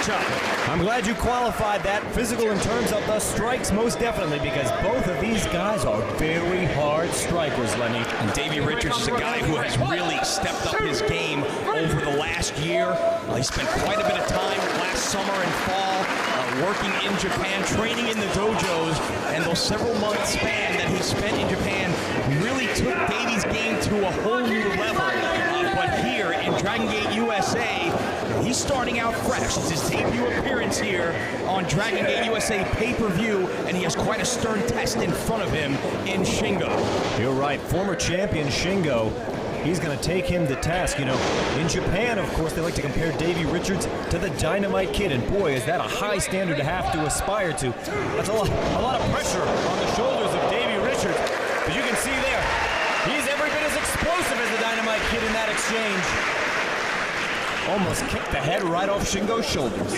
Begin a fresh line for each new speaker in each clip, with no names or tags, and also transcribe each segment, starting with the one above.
matchup.
I'm glad you qualified that. Physical in terms of the strikes, most definitely, because both of these guys are very hard strikers, Lenny.
And Davey Richards is a guy who has really stepped up his game over the last year. He spent quite a bit of time last summer and fall working in Japan, training in the dojos, and those several months span that he spent in Japan really took Davey's game to a whole new level. But here in Dragon Gate USA, he's starting out fresh. It's his debut appearance here on Dragon Gate USA pay-per-view, and he has quite a stern test in front of him in Shingo.
You're right, former champion Shingo. He's going to take him to task. You know, in Japan, of course, they like to compare Davey Richards to the Dynamite Kid, and boy, is that a high standard to have to aspire to. That's a lot of pressure on the shoulders of Davey Richards. But you can see there, he's every bit as explosive as the Dynamite Kid in that exchange. Almost kicked the head right off Shingo's shoulders.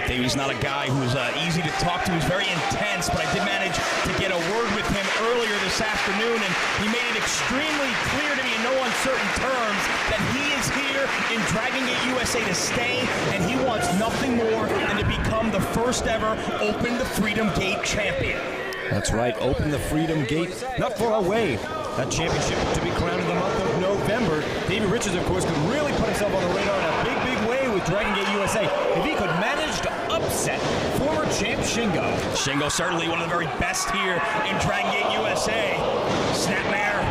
Davey's not a guy who's easy to talk to. He's very intense, but I did manage to get a word with him earlier this afternoon, and he made it extremely clear to me in no uncertain terms that he is here in Dragon Gate USA to stay, and he wants nothing more than to become the first ever Open the Freedom Gate champion.
That's right, Open the Freedom Gate, not far away. That championship to be crowned in the month of November. Davey Richards, of course, could really put himself on the radar in a big, big way with Dragon Gate USA if he could manage to upset former champ Shingo.
Shingo certainly one of the very best here in Dragon Gate USA. Snapmare.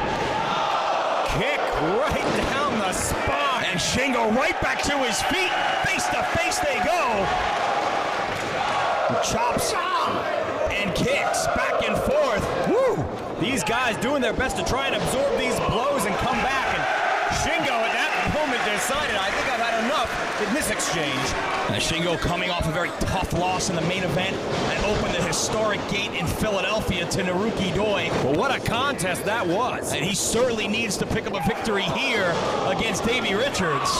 Kick right down the spine.
And Shingo right back to his feet. Face to face they go. Chops and kicks back and forth.
Woo! These guys doing their best to try and absorb these blows and come back. And Shingo at that moment decided, I think I've had enough in this exchange.
Shingo coming off a very tough loss in the main event and opened the historic gate in Philadelphia to Naruki Doi.
Well, what a contest that was.
And he certainly needs to pick up a victory here against Davey Richards.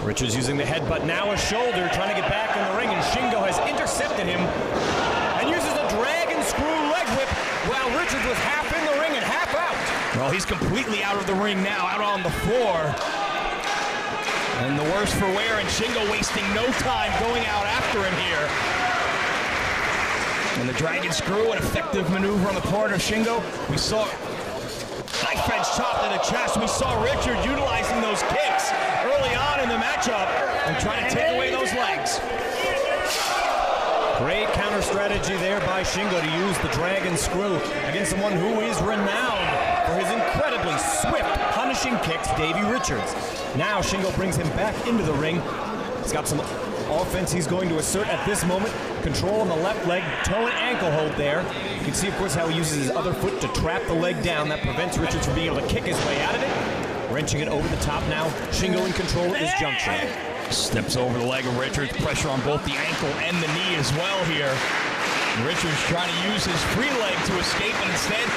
Richards using the headbutt, now a shoulder, trying to get back in the ring, and Shingo has intercepted him and uses a dragon screw leg whip while Richards was half in the ring and half out.
Well, he's completely out of the ring now, out on the floor. And the worse for wear, and Shingo wasting no time going out after him here. And the dragon screw, an effective maneuver on the part of Shingo. We saw knife edge chop to the chest. We saw Richard utilizing those kicks early on in the matchup and trying to take away those legs.
Great counter strategy there by Shingo to use the dragon screw against someone who is renowned for his incredibly swift, punishing kicks, Davey Richards. Now Shingo brings him back into the ring. He's got some offense he's going to assert at this moment. Control on the left leg, toe and ankle hold there. You can see, of course, how he uses his other foot to trap the leg down. That prevents Richards from being able to kick his way out of it. Wrenching it over the top now. Shingo in control at this juncture.
Steps over the leg of Richards, pressure on both the ankle and the knee as well here. Richards trying to use his free leg to escape, and instead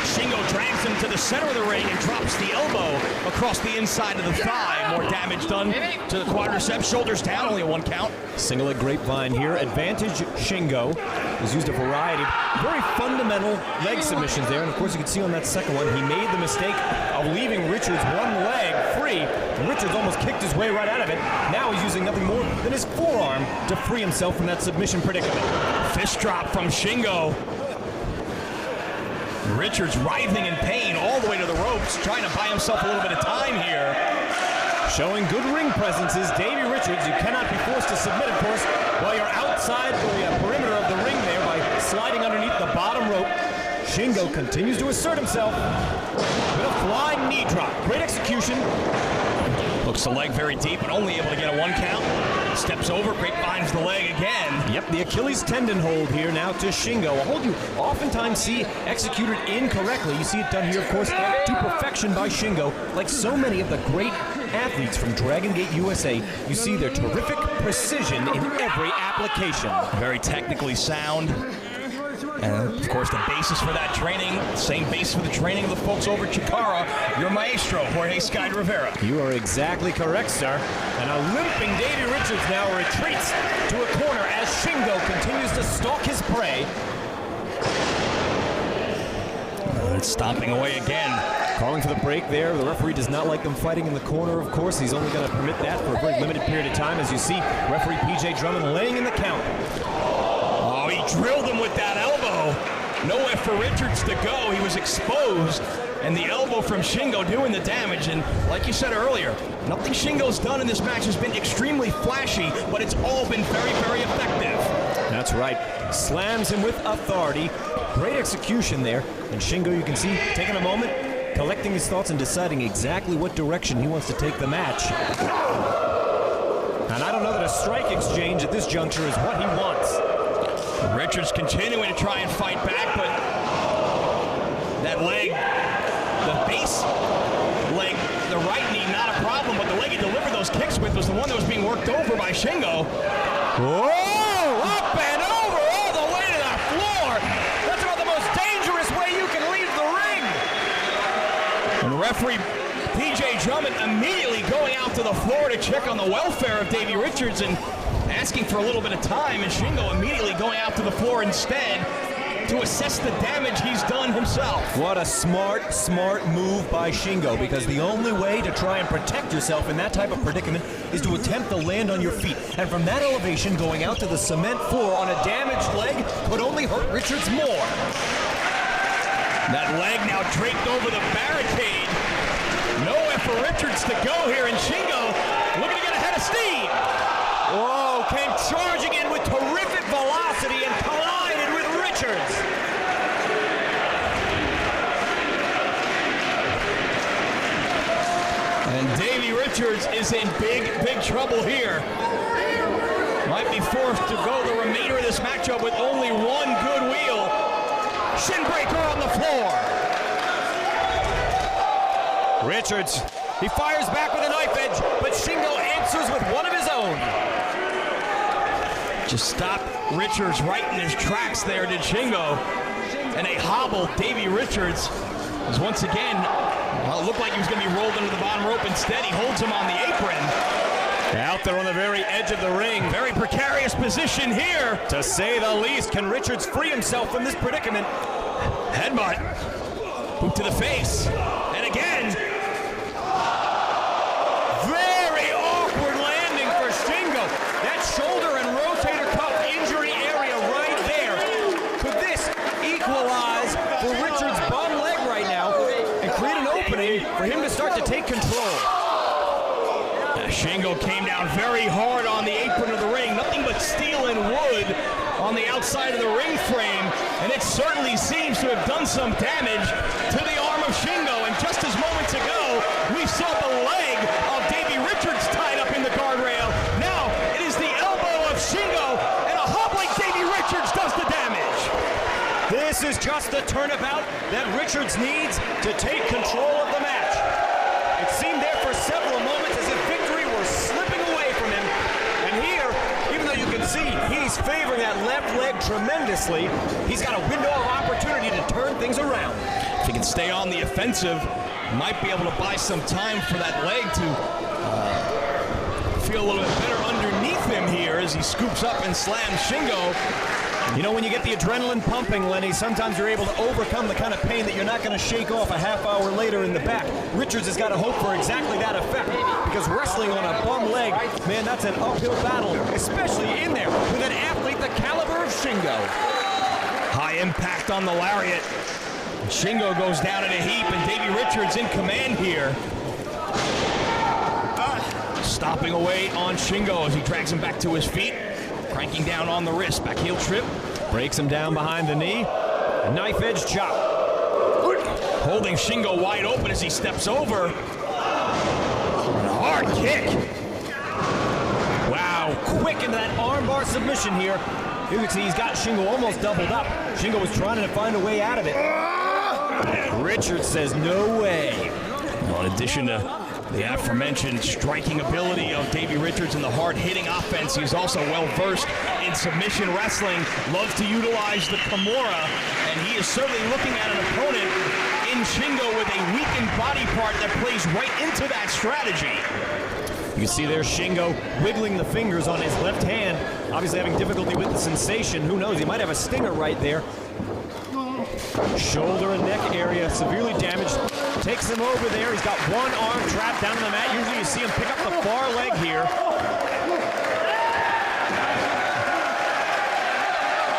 Shingo drags him to the center of the ring and drops the elbow across the inside of the thigh. More damage done to the quadriceps. Shoulders down, only a 1 count.
Single leg grapevine here. Advantage Shingo. Has used a variety of very fundamental leg submissions there. And of course, you can see on that second one, he made the mistake of leaving Richards one leg free. And Richards almost kicked his way right out of it. Now he's using nothing more than his forearm to free himself from that submission predicament.
Fist drop from Shingo. Richards writhing in pain all the way to the ropes, trying to buy himself a little bit of time here.
Showing good ring presence is Davey Richards. You cannot be forced to submit, of course, while you're outside the perimeter of the ring there by sliding underneath the bottom rope. Shingo continues to assert himself with a flying knee drop. Great execution.
Hooks the leg very deep, but only able to get a 1 count. Steps over, grapevines the leg again.
Yep, the Achilles tendon hold here now to Shingo. A hold you oftentimes see executed incorrectly. You see it done here, of course, to perfection by Shingo. Like so many of the great athletes from Dragon Gate USA, you see their terrific precision in every application.
Very technically sound. And of course, the basis for that training, same basis for the training of the folks over at Chikara, your maestro, Jorge Sky Rivera.
You are exactly correct, sir. And a limping Davey Richards now retreats to a corner as Shingo continues to stalk his prey.
Stomping away again.
Calling for the break there. The referee does not like them fighting in the corner, of course. He's only going to permit that for a very limited period of time. As you see, referee P.J. Drummond laying in the count.
Oh, he drilled him with that elbow. Nowhere for Richards to go. He was exposed. And the elbow from Shingo doing the damage. And like you said earlier, nothing Shingo's done in this match has been extremely flashy, but it's all been very, very effective.
That's right. Slams him with authority. Great execution there. And Shingo, you can see, taking a moment, collecting his thoughts and deciding exactly what direction he wants to take the match. And I don't know that a strike exchange at this juncture is what he wants.
Richards continuing to try and fight back, but that leg, the base leg, the right knee, not a problem, but the leg he delivered those kicks with was the one that was being worked over by Shingo.
Whoa! Up and over all the way to the floor! That's about the most dangerous way you can leave the ring!
And referee P.J. Drummond immediately going out to the floor to check on the welfare of Davey Richards and asking for a little bit of time, and Shingo immediately going out to the floor instead to assess the damage he's done himself.
What a smart move by Shingo, because the only way to try and protect yourself in that type of predicament is to attempt to land on your feet. And from that elevation, going out to the cement floor on a damaged leg could only hurt Richards more.
That leg now draped over the barricade. Nowhere for Richards to go here, and Shingo looking to get ahead of steam.
Whoa, came charging in with terrific velocity and collided with Richards.
And Davey Richards is in big trouble here. Might be forced to go the remainder of this matchup with only one good wheel. Shin breaker on the floor.
Richards, he fires back with a knife edge, but Shingo answers with one of his own.
Just stopped Richards right in his tracks there, did Shingo. And a hobble, Davey Richards is once again, well, it looked like he was going to be rolled into the bottom rope. Instead, he holds him on the apron.
Out there on the very edge of the ring.
Very precarious position here.
To say the least, can Richards free himself from this predicament?
Headbutt. Boot to the face. And again.
Very awkward landing for Shingo. That shoulder and rotator cuff injury area right there. Could this equalize for Richards' bum leg right now and create an opening for him to start to take control?
Shingo came down very hard on the apron of the ring. Nothing but steel and wood on the outside of the ring frame. And it certainly seems to have done some damage to the arm of Shingo. And just as moments ago, we saw the leg of Davey Richards tied up in the guardrail. Now it is the elbow of Shingo, and a hobbling Davey Richards does the damage.
This is just the turnabout that Richards needs to take control of the match. It seemed there for several moments as if victory were slipping away from him. And here, even though you can see he's favoring that left leg tremendously, he's got a window of opportunity to turn things around.
If he can stay on the offensive, might be able to buy some time for that leg to feel a little bit better underneath him here as he scoops up and slams Shingo.
You know, when you get the adrenaline pumping, Lenny, sometimes you're able to overcome the kind of pain that you're not going to shake off a half hour later in the back. Richards has got to hope for exactly that effect, because wrestling on a bum leg, man, that's an uphill battle, especially in there with an athlete the caliber of Shingo.
High impact on the lariat. Shingo goes down in a heap, and Davey Richards in command here. Stopping away on Shingo as he drags him back to his feet. Cranking down on the wrist, back heel trip.
Breaks him down behind the knee. Knife edge chop.
Holding Shingo wide open as he steps over. And a hard kick.
Wow, quick into that armbar submission here. You can see he's got Shingo almost doubled up. Shingo was trying to find a way out of it. Richards says no way.
Well, in addition to the aforementioned striking ability of Davey Richards and the hard-hitting offense, he's also well-versed in submission wrestling, loves to utilize the Kimura, and he is certainly looking at an opponent in Shingo with a weakened body part that plays right into that strategy.
You see there Shingo wiggling the fingers on his left hand, obviously having difficulty with the sensation. Who knows, he might have a stinger right there. Shoulder and neck area severely damaged. Takes him over there. He's got one arm trapped down on the mat. Usually you see him pick up the far leg here.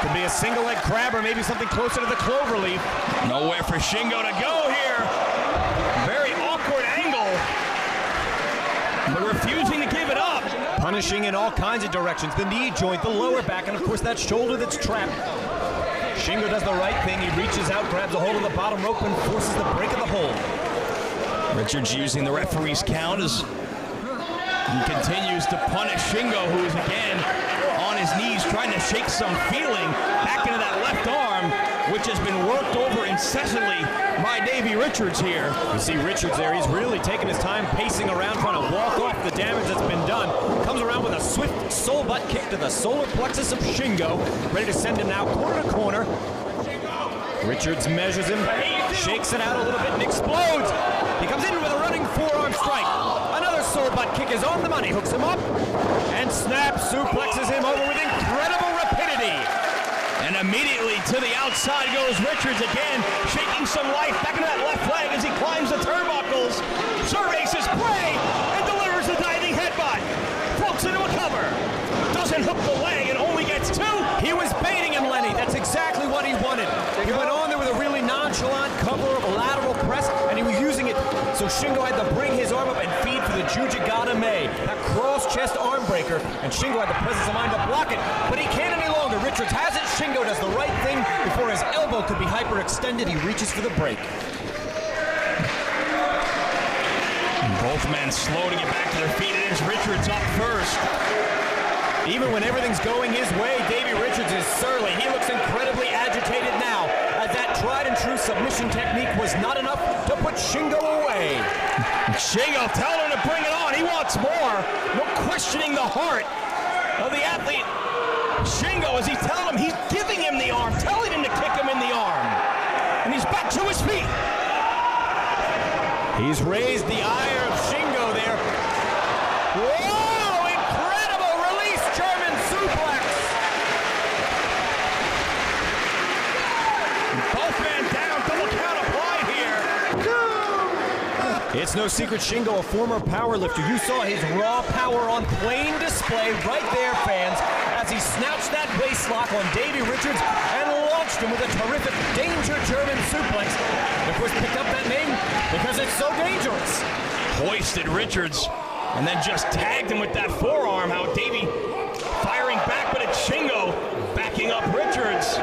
Could be a single leg crab or maybe something closer to the clover leaf.
Nowhere for Shingo to go here. Very awkward angle, but refusing to give it up.
Punishing in all kinds of directions. The knee joint, the lower back, and of course that shoulder that's trapped. Shingo does the right thing. He reaches out, grabs a hold of the bottom rope, and forces the break of the hold.
Richards using the referee's count as he continues to punish Shingo, who is again on his knees trying to shake some feeling back into that left arm, which has been worked over incessantly by Davey Richards here.
You see Richards there. He's really taking his time pacing around, trying to walk off the damage that's been done. Comes around with a swift soul butt kick to the solar plexus of Shingo, ready to send him now corner to corner. Richards measures him, shakes it out a little bit, and explodes. He comes in with a running forearm strike. Another soul butt kick is on the money, hooks him up, and snap suplexes him over with incredible rapidity.
And immediately to the outside goes Richards again, shaking some life back into that left leg as he climbs the turnbuckles, surveys his prey, and delivers a diving headbutt. Floats into a cover. Doesn't hook the leg and only gets two.
He was baiting him, Lenny. That's exactly what he wanted. He went on there with a really nonchalant cover of a lateral press, and he was using it so Shingo had to bring his arm up and feed for the DGUSA, that cross-chest arm breaker, and Shingo had the presence of mind to block it, but he can't any longer. Richards has it. Shingo does the right thing before his elbow could be hyperextended. He reaches for the break.
Both men slow to get back to their feet. It is Richards up first.
Even when everything's going his way, Davey Richards is surly. He looks incredibly agitated now, as that tried and true submission technique was not enough to put Shingo away.
Shingo telling him to bring it on. He wants more. No questioning the heart of the athlete. Shingo, as he's telling him, he's giving him the arm, telling him to kick him in the arm. And he's back to his feet.
He's raised the ire of Shingo there. Whoa! Incredible release German suplex.
Both men down, double count applied here.
It's no secret Shingo, a former powerlifter. You saw his raw power on plain display right there, fans, as he snouched that waist lock on Davey Richards and launched him with a terrific danger German suplex. Of course, picked up that name because it's so dangerous.
Hoisted Richards and then just tagged him with that forearm. How Davey firing back, but it's Shingo backing up Richards.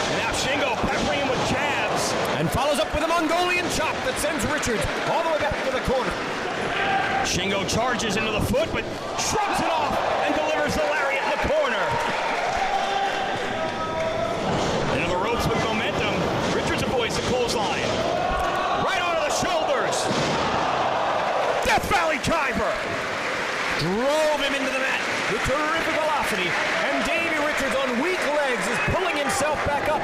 And now Shingo peppering him with jabs.
And follows up with a Mongolian chop that sends Richards all the way back to the corner.
Shingo charges into the foot, but shrugs it off and delivers the lariat in the corner. Into the ropes with momentum. Richards avoids the clothesline. Right onto the shoulders. Death Valley driver.
Drove him into the mat with terrific velocity. And Davey Richards on weak legs is pulling himself back up.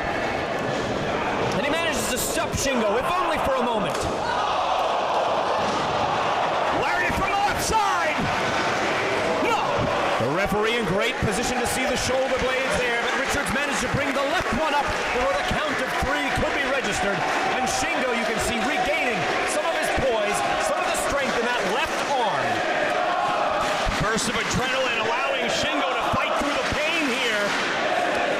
And he manages to stop Shingo, if only for a moment.
Side! No!
The referee in great position to see the shoulder blades there, but Richards managed to bring the left one up before the count of three could be registered. And Shingo, you can see, regaining some of his poise, some of the strength in that left arm.
Burst of adrenaline allowing Shingo to fight through the pain here.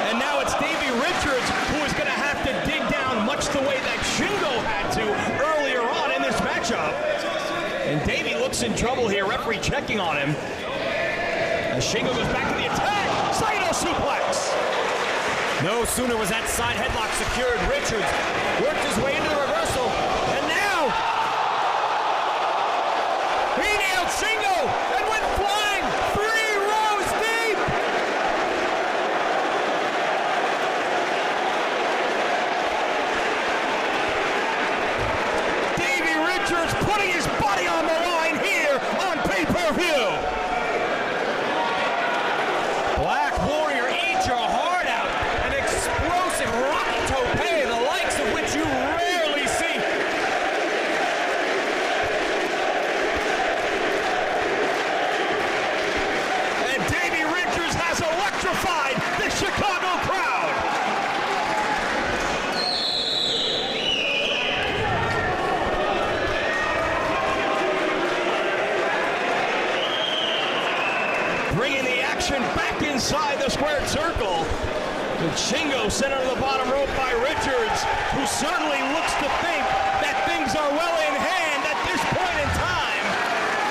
And now it's Davey Richards who is going to have to dig down much the way that Shingo had to earlier on in this matchup. And Davey looks in trouble here, referee checking on him. As Shingo goes back to the attack, Saito suplex.
No sooner was that side headlock secured, Richards worked his way into the reversal, and now he nailed Shingo and went flying 3 rows deep.
Davey Richards putting his body on the line here on pay-per-view.
Black Warrior, eat your heart out. An explosive rock tope, the likes of which you rarely see.
bringing the action back inside the squared circle. With Shingo sent under the bottom rope by Richards, who certainly looks to think that things are well in hand at this point in time.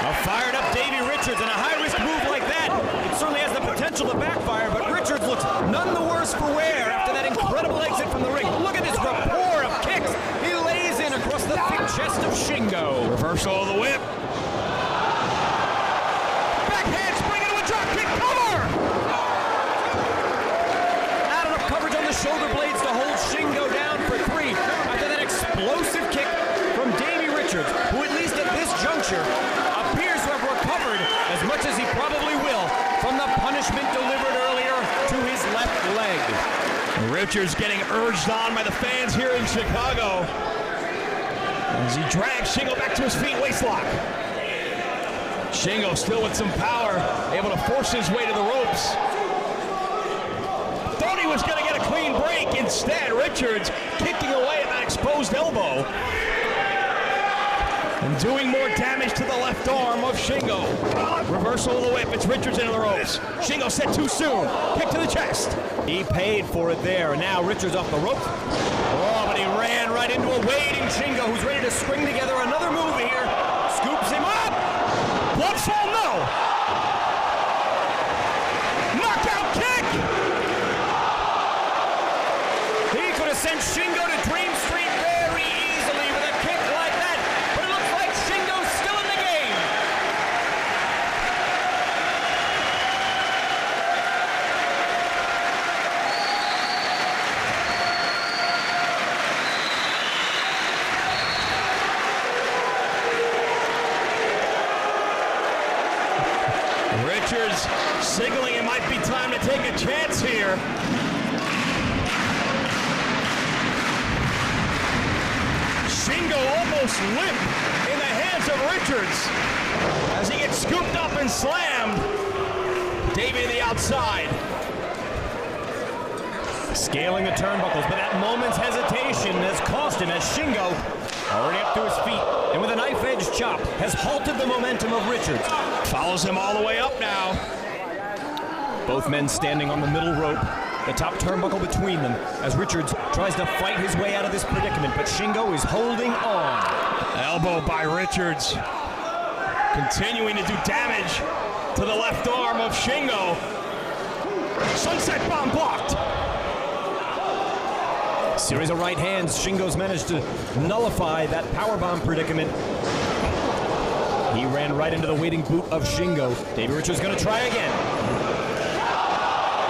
A fired up Davey Richards, and a high-risk move like that, it certainly has the potential to backfire, but Richards looks none the worse for wear after that incredible exit from the ring. Look at this rapport of kicks. He lays in across the thick chest of Shingo.
Reversal of the whip. Backhand spring into a drop kick cover!
Not enough coverage on the shoulder blades to hold Shingo down for 3 after that explosive kick from Davey Richards, who at least at this juncture appears to have recovered as much as he probably will from the punishment delivered earlier to his left leg.
Richards getting urged on by the fans here in Chicago as he drags Shingo back to his feet, waistlock. Shingo still with some power, able to force his way to the ropes. Thought he was going to get a clean break. Instead, Richards kicking away at that exposed elbow and doing more damage to the left arm of Shingo. Reversal of the whip. It's Richards into the ropes. Shingo set too soon. Kick to the chest.
He paid for it there, and now Richards off the rope. Oh, but he ran right into a waiting Shingo, who's ready to string together another move here. Scoops him up.
Bloodfall, no. Knockout kick.
He could have sent Shingo to Dream Street very easily with a kick like that, but it looks like Shingo's still in the game.
Richards signaling it might be time to take a chance here. Shingo almost limp in the hands of Richards as he gets scooped up and slammed. Davey to the outside.
Scaling the turnbuckles, but that moment's hesitation has cost him as Shingo, already up to his feet, and with a knife-edge chop, has halted the momentum of Richards.
Follows him all the way up now.
Both men standing on the middle rope, the top turnbuckle between them, as Richards tries to fight his way out of this predicament, but Shingo is holding on.
Elbow by Richards. Continuing to do damage to the left arm of Shingo. Sunset bomb blocked.
Series of right hands. Shingo's managed to nullify that powerbomb predicament. He ran right into the waiting boot of Shingo. Davey Richards going to try again.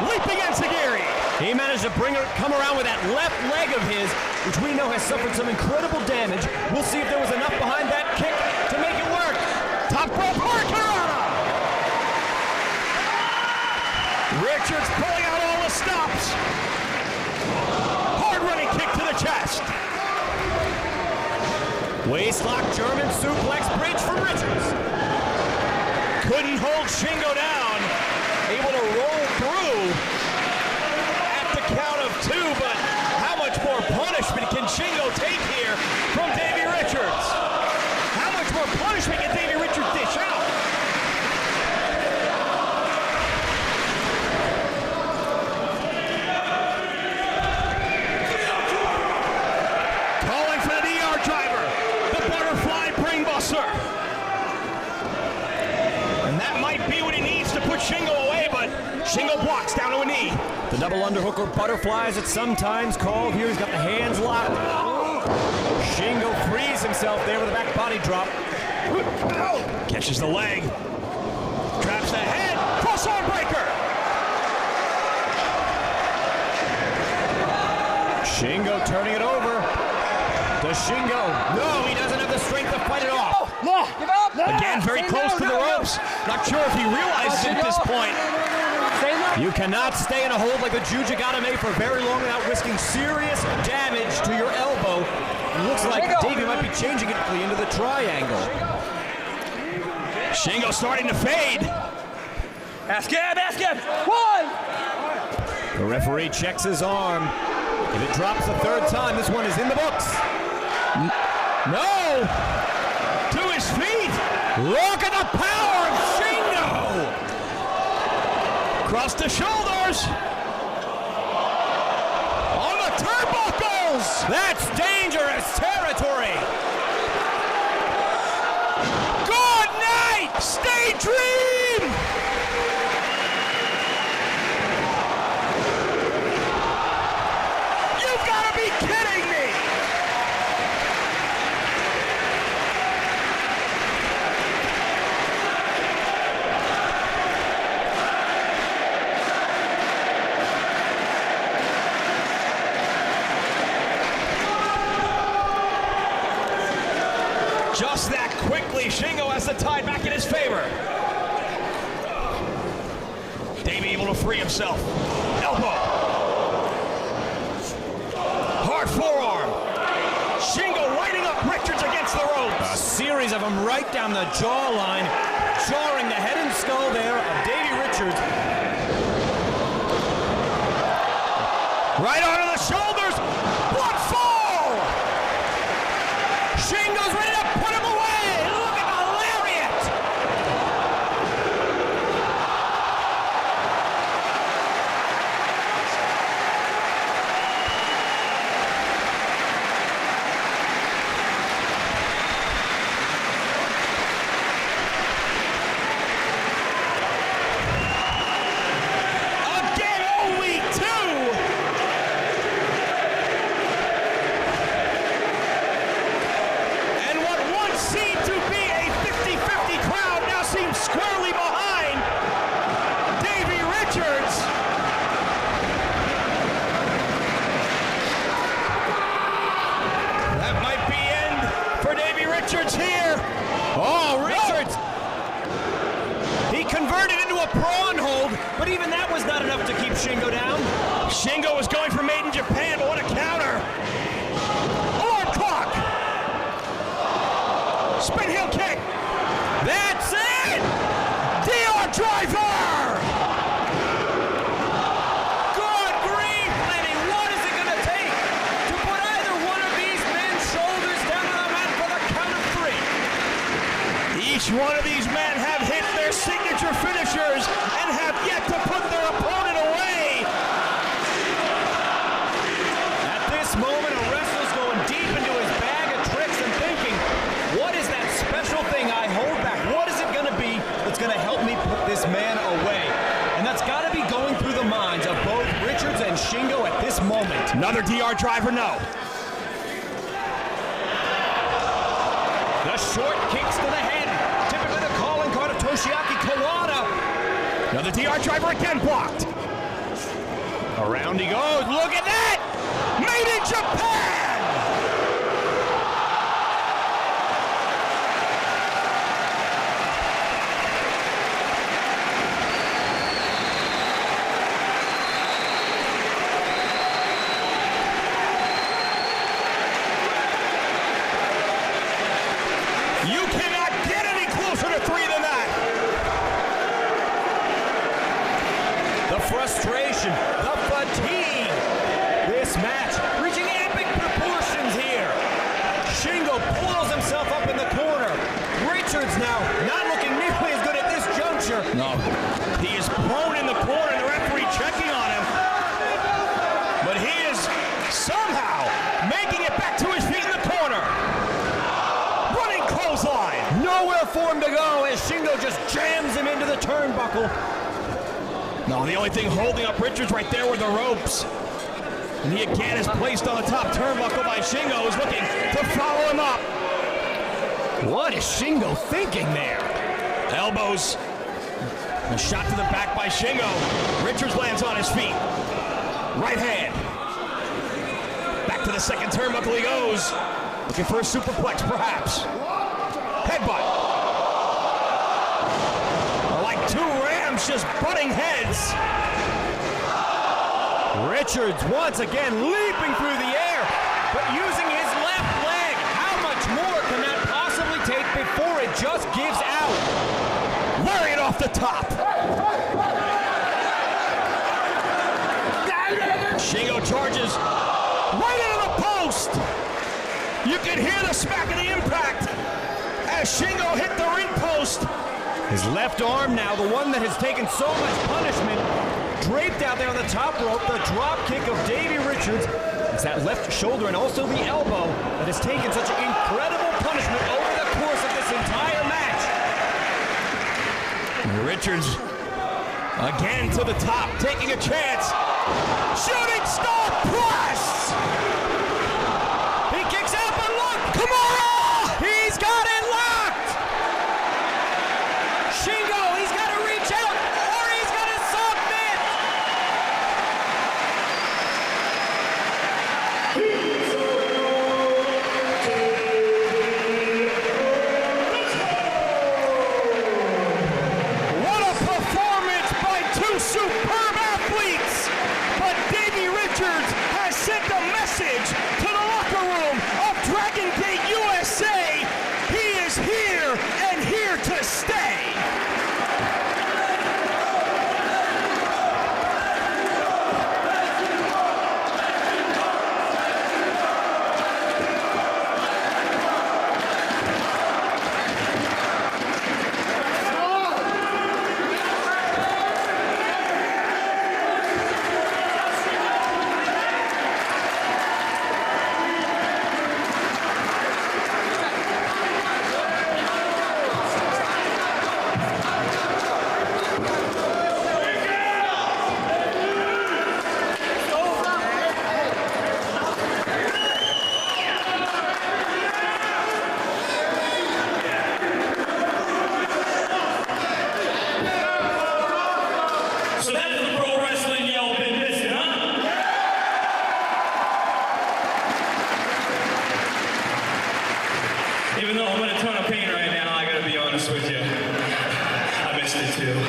Leaping enziguri.
He managed to come around with that left leg of his, which we know has suffered some incredible damage. We'll see if there was enough behind that kick to make it work.
Top rope hurricanrana. Richards pulling out all the stops. Hard running kick to the chest.
Waistlock German suplex bridge from Richards.
Couldn't hold Shingo down. Able to roll through at the count of 2, but how much more punishment can Shingo take here from Davey Richards? How much more punishment can Davey Richards dish out? Calling for the DR driver, the butterfly brainbuster. And that might be what he needs to put Shingo away, but Shingo blocks down to a knee.
The double underhook or butterflies it's sometimes called. Here he's got the hands locked. Shingo frees himself there with a back body drop.
Catches the leg. Traps the head. Cross arm breaker.
Shingo turning it over. Does Shingo? No, he doesn't have the strength to fight it off.
Give up!
Again, very close to the ropes. Not sure if he realizes it at this point.
You cannot stay in a hold like the Jujigata for very long without risking serious damage to your elbow. It looks like Davey might be changing it into the triangle.
Shingo starting to fade.
Ask him! 1!
The referee checks his arm. If it drops the third time, this one is in the books.
No! To his feet!
Look at the power of Shingo!
Cross the shoulders. On the turnbuckles.
That's dangerous territory.
Good night, Stay Dream. You've got to be kidding me. Just that quickly, Shingo has the tide back in his favor. Davey able to free himself. Elbow. Hard forearm. Shingo lighting up Richards against the ropes.
A series of them right down the jawline, jarring the head and skull there of Davey Richards.
Right onto the shoulders. What fall? Shingo's ready to put him away. Look at the lariat. Again, only two. And what once seemed to be a 50-50 crowd now seems squarely behind Davey Richards. That might be end for Davey Richards here.
Oh, Richards! He converted into a prawn hold, but even that was not enough to keep Shingo down.
Shingo was going for Made in Japan, but what a counter. Arm clock. Spin heel kick. That's it! DR driver!
Good grief, Lenny! What is it going to take to put either one of these men's shoulders down on the mat for the count of three?
Each one of these men have hit their signature finishers and have yet to put their opponent away.
At this moment, a wrestler's going deep into his bag of tricks and thinking, what is that special thing I hold back? What is it going to be that's going to help me put this man away? And that's got to be going through the minds of both Richards and Shingo at this moment.
Another DR driver, no.
The short kicks to the head, typically the calling card of Toshiaki Kawada.
Another DR driver again blocked. Around he goes. Look at that! Made in Japan! You cannot get any closer to three than that.
The frustration, the fatigue. This match reaching epic proportions here. Shingo pulls himself up in the corner. Richards now not looking nearly as good at this juncture.
No, he is prone in the corner, the referee checking on him. But he is somehow making it back to his feet in the corner. Running clothesline.
Nowhere for him to go as Shingo just jams him into the turnbuckle.
No, the only thing holding up Richards right there were the ropes. And he again is placed on the top turnbuckle by Shingo, who's looking to follow him up.
What is Shingo thinking there?
Elbows. A shot to the back by Shingo. Richards lands on his feet. Right hand. Back to the second turnbuckle he goes. Looking for a superplex, perhaps. Headbutt. Like two rams just butting heads.
Richards once again leaping through the air, but using his left leg. How much more can that possibly take before it just gives out?
Lariat off the top. Shingo charges right into the post. You can hear the smack of the impact as Shingo hit the ring post
His left arm now, the one that has taken so much punishment, draped out there on the top rope, the drop kick of Davey Richards. It's that left shoulder and also the elbow that has taken such incredible punishment over the course of this entire match.
Richards again to the top, taking a chance. Shooting star press!
He kicks out, but look! Kimura! He's got it locked! Shingo, he's got to reach out, or he's going to submit!
What a performance by two superb athletes! But Davey Richards has sent a message to the locker room of Dragon Gate USA. He is here and here to stay.
So that's the pro wrestling y'all been missing, huh? Even though I'm in a ton of pain right now, I gotta be honest with you. I missed it too.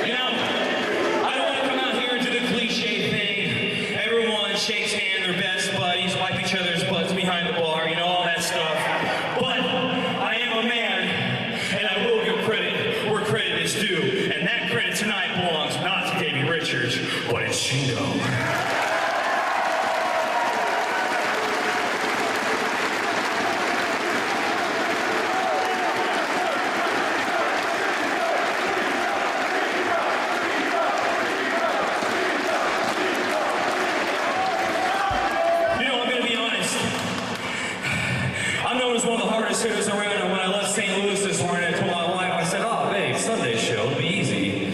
You know, I don't want to come out here and do the cliche thing. Everyone shakes hands, they're best buddies, wipe each other's butts behind the bar, you know, all that stuff. But I am a man, and I will give credit where credit is due. And that credit tonight belongs not to Davey Richards, but it's Shingo. You know, I'm gonna be honest. I'm known as one of the hardest hitters around, and when I left St. Louis this morning, I told my wife, I said, "Oh, babe, Sunday show, it'll be easy."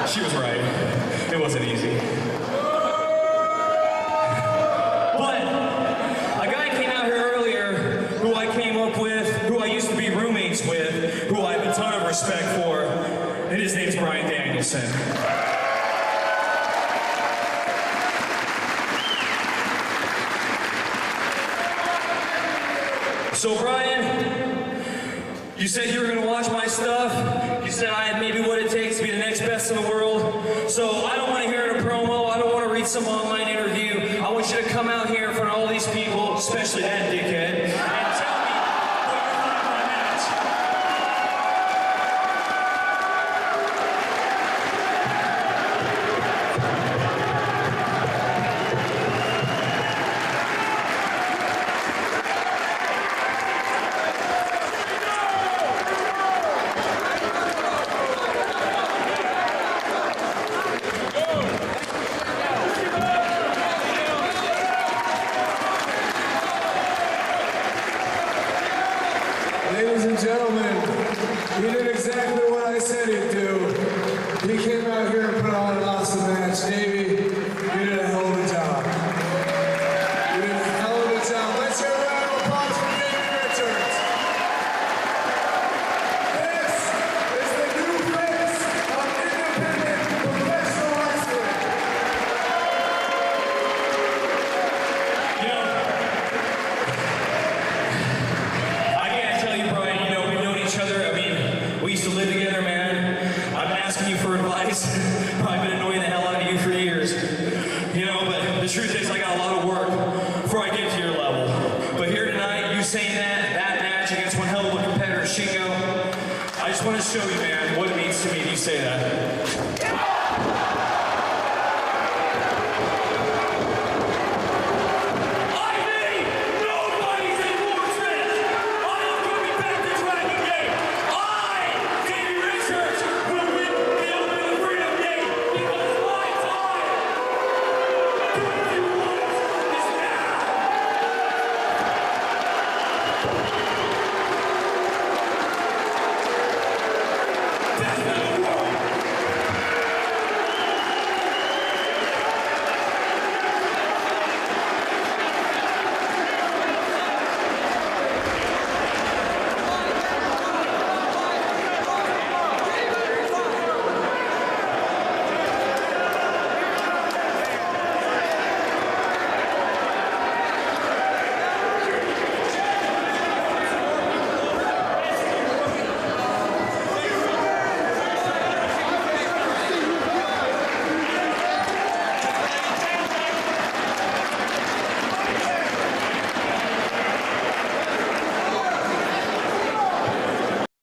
She was right. It wasn't easy. But a guy came out here earlier who I came up with, who I used to be roommates with, who I have a ton of respect for, and his name's Brian Danielson. So Brian, you said you were gonna watch my stuff. You said I had maybe what it takes to be the next best in the world. So I don't want to hear a promo. I don't want to read some online interview. I want you to come out here in front of all these people, especially that dickhead, and tell me what you thought of my match.
Ladies and gentlemen, he did exactly what I said he'd do. He came out here and put on an awesome match. Davey, you did a hell of a job. You did a hell of a job. Let's hear a round of applause for Davey Richards. This is the new face of independent professional wrestling.
You know, I gotta tell you, Brian, you know, we've known each other. I mean, we used to live together, man. I've been asking you for advice. Probably been annoying the hell out of you for years. You know, but the truth is, I got a lot of work before I get to your level. But here tonight, you saying that match against one hell of a competitor, Shingo, I just want to show you, man, what it means to me. you say that.